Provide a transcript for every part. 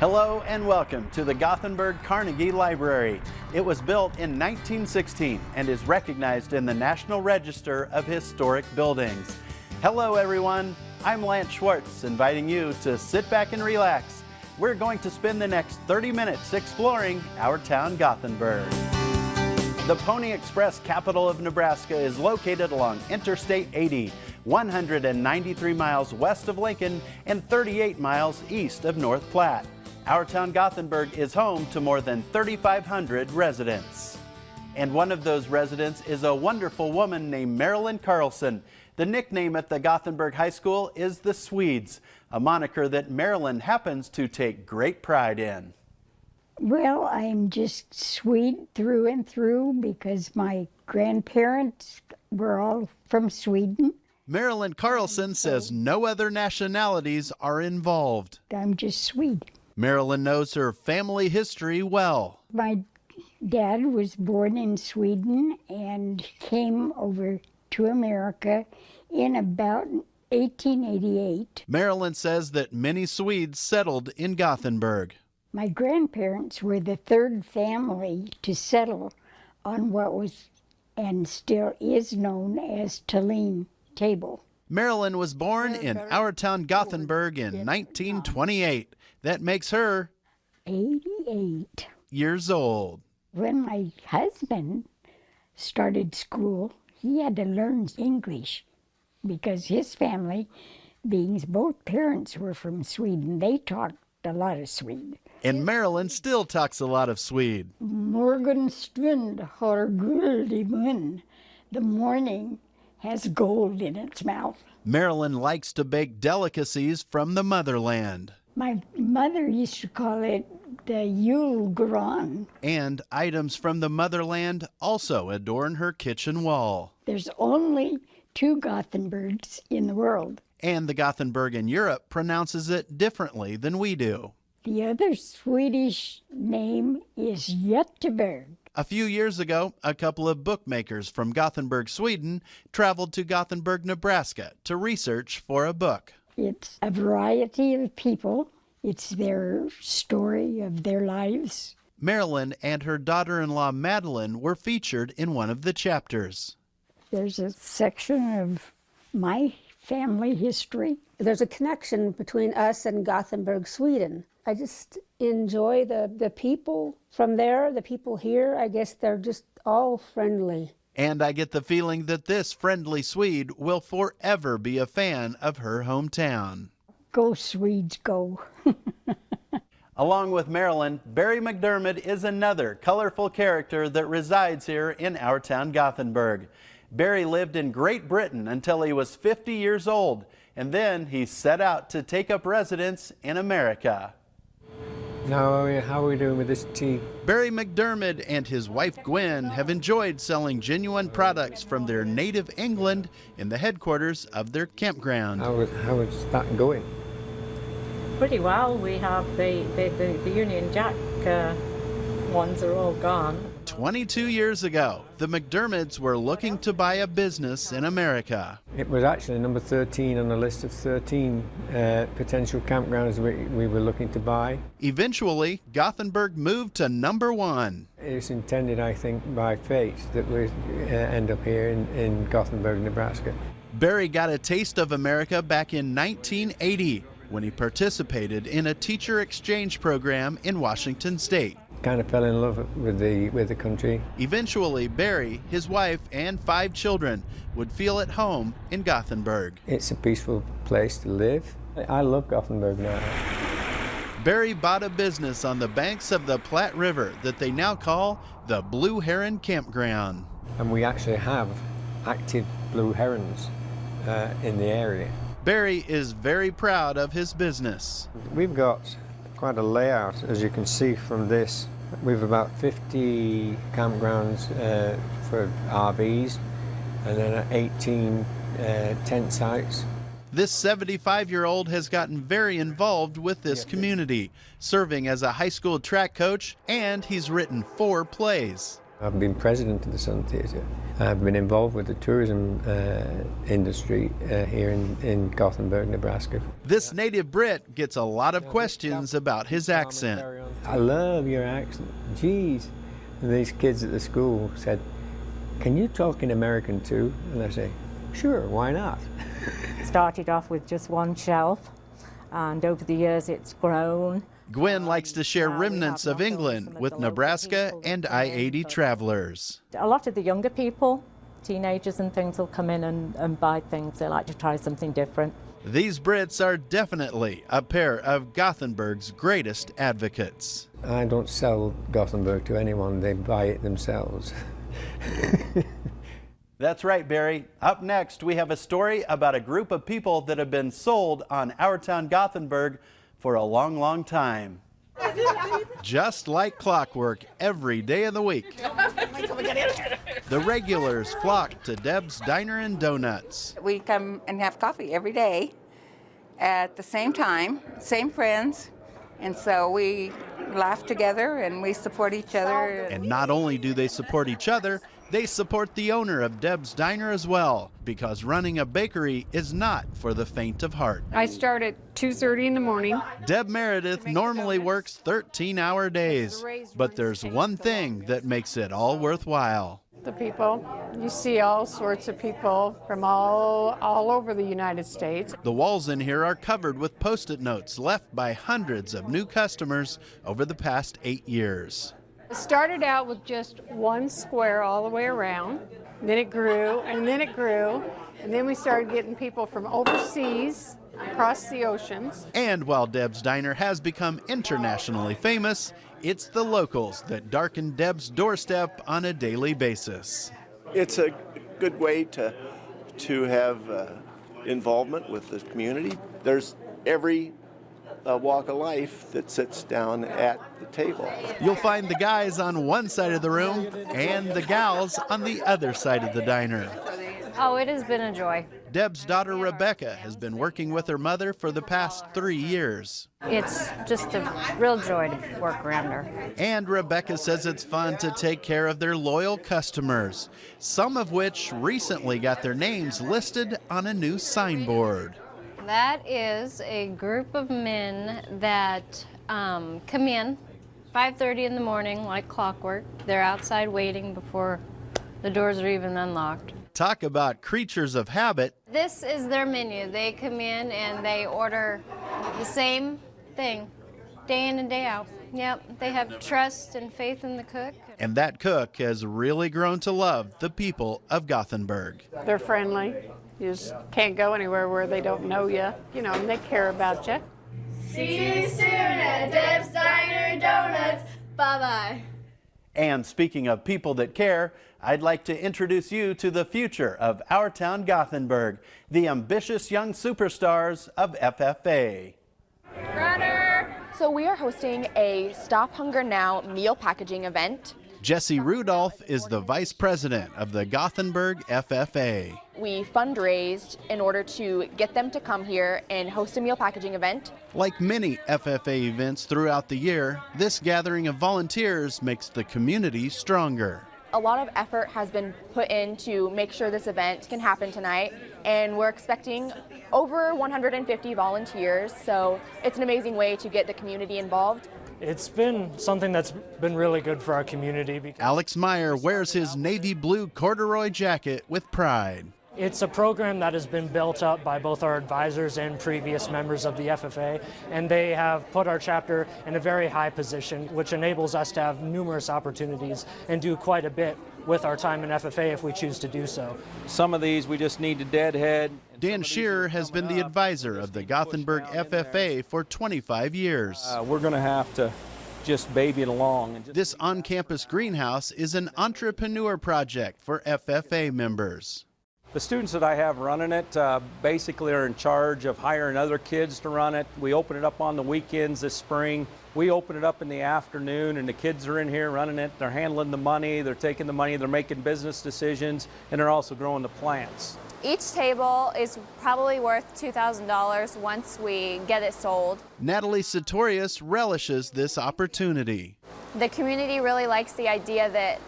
Hello and welcome to the Gothenburg Carnegie Library. It was built in 1916 and is recognized in the National Register of Historic Buildings. Hello everyone, I'm Lance Schwartz, inviting you to sit back and relax. We're going to spend the next 30 minutes exploring our town, Gothenburg. The Pony Express capital of Nebraska is located along Interstate 80, 193 miles west of Lincoln and 38 miles east of North Platte. Our town, Gothenburg, is home to more than 3,500 residents. And one of those residents is a wonderful woman named Marilyn Carlson. The nickname at the Gothenburg High School is the Swedes, a moniker that Marilyn happens to take great pride in. Well, I'm just Swede through and through because my grandparents were all from Sweden. Marilyn Carlson says no other nationalities are involved. I'm just Swede. Marilyn knows her family history well. My dad was born in Sweden and came over to America in about 1888. Marilyn says that many Swedes settled in Gothenburg. My grandparents were the third family to settle on what was and still is known as Tallinn Table. Marilyn was born in our town, Gothenburg in 1928. That makes her 88 years old. When my husband started school, he had to learn English because his family, being both parents were from Sweden, they talked a lot of Swede. And Marilyn still talks a lot of Swede. Morgenstund har guld i mun. The morning has gold in its mouth. Marilyn likes to bake delicacies from the motherland. My mother used to call it the julgran. And items from the motherland also adorn her kitchen wall. There's only 2 Gothenburgs in the world. And the Gothenburg in Europe pronounces it differently than we do. The other Swedish name is Göteborg. A few years ago, a couple of bookmakers from Gothenburg, Sweden, traveled to Gothenburg, Nebraska to research for a book. It's a variety of people. It's their story of their lives. Marilyn and her daughter-in-law Madeline were featured in one of the chapters. There's a section of my family history. There's a connection between us and Gothenburg, Sweden. I just enjoy the people from there, the people here. I guess they're just all friendly. And I get the feeling that this friendly Swede will forever be a fan of her hometown. Go Swedes, go. Along with Marilyn, Barrie McDermott is another colorful character that resides here in our town, Gothenburg. Barrie lived in Great Britain until he was 50 years old, and then he set out to take up residence in America. Now, how are we doing with this tea? Barrie McDermott and his wife Gwen have enjoyed selling genuine products from their native England in the headquarters of their campground. How is that going? Pretty well. We have the Union Jack ones are all gone. 22 years ago, the McDermotts were looking to buy a business in America. It was actually number 13 on the list of 13 potential campgrounds we were looking to buy. Eventually, Gothenburg moved to number 1. It's intended, I think, by fate that we end up here in Gothenburg, Nebraska. Barrie got a taste of America back in 1980 when he participated in a teacher exchange program in Washington State. Kind of fell in love with the country. Eventually, Barrie, his wife, and 5 children would feel at home in Gothenburg. It's a peaceful place to live. I love Gothenburg now. Barrie bought a business on the banks of the Platte River that they now call the Blue Heron Campground. And we actually have active blue herons in the area. Barrie is very proud of his business. We've got quite a layout, as you can see from this. We've about 50 campgrounds for RVs and then 18 tent sites. This 75-year-old has gotten very involved with this community, serving as a high school track coach, and he's written 4 plays. I've been president of the Sun Theatre. I've been involved with the tourism industry here in Gothenburg, Nebraska. This native Brit gets a lot of questions about his accent. I love your accent. Geez. And these kids at the school said, "Can you talk in American too?" And I say, "Sure, why not?" Started off with just one shelf, and over the years it's grown. Gwen likes to share remnants of England with Nebraska and I-80 travelers. A lot of the younger people, teenagers and things, will come in and buy things. They like to try something different. These Brits are definitely a pair of Gothenburg's greatest advocates. I don't sell Gothenburg to anyone, they buy it themselves. That's right, Barrie. Up next, we have a story about a group of people that have been sold on our town Gothenburg for a long, long time. Just like clockwork every day of the week. The regulars flock to Debs Diner and Donuts. We come and have coffee every day at the same time, same friends, and so we laugh together and we support each other. And not only do they support each other, they support the owner of Debs Diner as well, because running a bakery is not for the faint of heart. I start at 2:30 in the morning. Deb Meredith normally works 13-hour days, but there's one thing that makes it all worthwhile. The people. You see all sorts of people from all over the United States. The walls in here are covered with Post-it notes left by hundreds of new customers over the past 8 years. It started out with just one square all the way around. Then it grew, and then it grew, and then we started getting people from overseas, across the oceans. And while Deb's Diner has become internationally famous, it's the locals that darken Deb's doorstep on a daily basis. It's a good way to have involvement with the community. There's every walk of life that sits down at the table. You'll find the guys on one side of the room and the gals on the other side of the diner. Oh, it has been a joy. Deb's daughter Rebecca has been working with her mother for the past 3 years. It's just a real joy to work around her. And Rebecca says it's fun to take care of their loyal customers, some of which recently got their names listed on a new signboard. That is a group of men that come in 5:30 in the morning like clockwork. They're outside waiting before the doors are even unlocked. Talk about creatures of habit. This is their menu. They come in and they order the same thing day in and day out. Yep, they have trust and faith in the cook. And that cook has really grown to love the people of Gothenburg. They're friendly. You just can't go anywhere where they don't know you, and they care about you. See you soon at Debs Diner Donuts. Bye-bye. And speaking of people that care, I'd like to introduce you to the future of our town Gothenburg, the ambitious young superstars of FFA. Runner! So we are hosting a Stop Hunger Now meal packaging event. Jesse Rudolph is the vice president of the Gothenburg FFA. We fundraised in order to get them to come here and host a meal packaging event. Like many FFA events throughout the year, this gathering of volunteers makes the community stronger. A lot of effort has been put in to make sure this event can happen tonight, and we're expecting over 150 volunteers, so it's an amazing way to get the community involved. It's been something that's been really good for our community. Alex Meyer wears his navy blue corduroy jacket with pride. It's a program that has been built up by both our advisors and previous members of the FFA, and they have put our chapter in a very high position, which enables us to have numerous opportunities and do quite a bit with our time in FFA if we choose to do so. Some of these we just need to deadhead. Dan Shearer has been the advisor of the Gothenburg FFA for 25 years. We're going to have to just baby it along. This on-campus greenhouse is an entrepreneur project for FFA members. The students that I have running it basically are in charge of hiring other kids to run it. We open it up on the weekends this spring. We open it up in the afternoon, and the kids are in here running it. They're handling the money, they're taking the money, they're making business decisions, and they're also growing the plants. Each table is probably worth $2,000 once we get it sold. Natalie Sartorius relishes this opportunity. The community really likes the idea that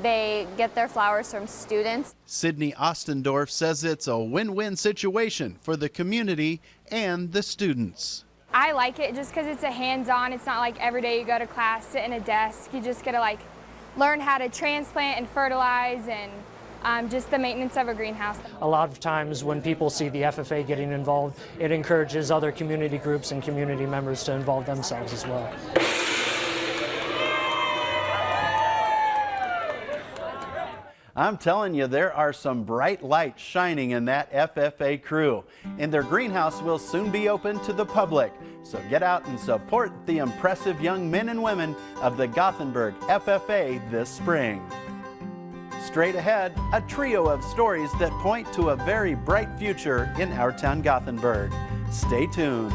They get their flowers from students. Sydney Ostendorf says it's a win-win situation for the community and the students. I like it just because it's a hands-on. It's not like every day you go to class, sit in a desk. You just get to like learn how to transplant and fertilize and just the maintenance of a greenhouse. A lot of times when people see the FFA getting involved, it encourages other community groups and community members to involve themselves as well. I'm telling you, there are some bright lights shining in that FFA crew, and their greenhouse will soon be open to the public. So get out and support the impressive young men and women of the Gothenburg FFA this spring. Straight ahead, a trio of stories that point to a very bright future in our town Gothenburg. Stay tuned.